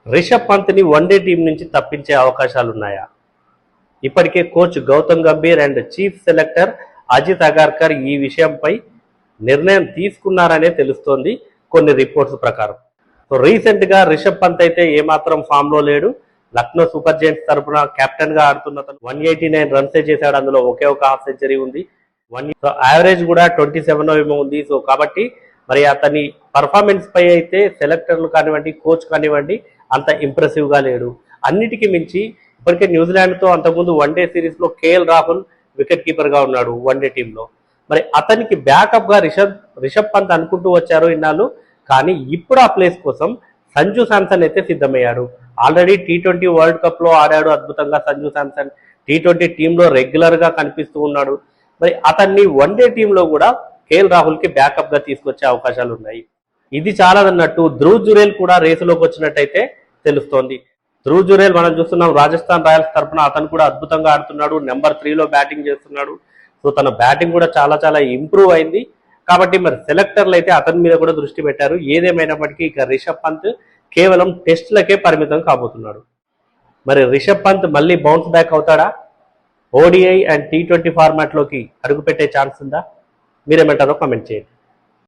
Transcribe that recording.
Rishabh పంత్ని one day team నుంచి తప్పించే అవకాశాలున్నాయా? ఇప్పటికే coach Gautam Gambhir and chief selector Ajit Agarkar ఈ విషయంపై నిర్ణయం తీసుకున్నారనే తెలుస్తోంది కొన్ని రిపోర్ట్స్ ప్రకారం. సో రీసెంట్గా రిషబ్ పంత్ అయితే ఏమాత్రం ఫామ్లో లేడు. లక్నో సూపర్ జైంట్స్ తరఫున కెప్టెన్గా ఆడుతున్న 189 రన్సే చేశాడు. అందులో ఒకే ఒక హాఫ్ సెంచరీ ఉంది. యావరేజ్ కూడా 27 ఏమో ఉంది. సో కాబట్టి మరి అతని పర్ఫార్మెన్స్ పై అయితే సెలెక్టర్లు కానివ్వండి, కోచ్ కానివ్వండి అంత ఇంప్రెసివ్గా లేడు. అన్నిటికీ మించి ఇప్పటికే న్యూజిలాండ్తో అంతకుముందు వన్డే సిరీస్లో కేఎల్ రాహుల్ వికెట్ కీపర్గా ఉన్నాడు వన్డే టీంలో. మరి అతనికి బ్యాకప్గా రిషబ్ పంత్ అనుకుంటూ వచ్చారు ఇన్నాళ్ళు. కానీ ఇప్పుడు ఆ ప్లేస్ కోసం సంజు శాంసన్ అయితే సిద్ధమయ్యాడు. ఆల్రెడీ T20 వరల్డ్ కప్లో ఆడాడు అద్భుతంగా సంజు శాంసన్. T20 టీంలో రెగ్యులర్గా కనిపిస్తూ ఉన్నాడు. మరి అతన్ని వన్డే టీంలో కూడా కేఎల్ రాహుల్కి బ్యాకప్గా తీసుకొచ్చే అవకాశాలు ఉన్నాయి. ఇది చాలదన్నట్టు ధ్రువ్ జురేల్ కూడా రేసులోకి వచ్చినట్టయితే తెలుస్తోంది. ధ్రువ్ జురేల్ మనం చూస్తున్నాం రాజస్థాన్ రాయల్స్ తరఫున. అతను కూడా అద్భుతంగా ఆడుతున్నాడు. నెంబర్ 3లో బ్యాటింగ్ చేస్తున్నాడు. సో తన బ్యాటింగ్ కూడా చాలా చాలా ఇంప్రూవ్ అయింది. కాబట్టి మరి సెలెక్టర్లు అయితే అతని మీద కూడా దృష్టి పెట్టారు. ఏదేమైనప్పటికీ ఇక రిషబ్ పంత్ కేవలం టెస్టులకే పరిమితం కాబోతున్నాడు. మరి రిషబ్ పంత్ మళ్ళీ బౌన్స్ బ్యాక్ అవుతాడా? ODI అండ్ T20 ఫార్మాట్లోకి అడుగుపెట్టే ఛాన్స్ ఉందా? మీరేమంటారో కామెంట్ చేయండి.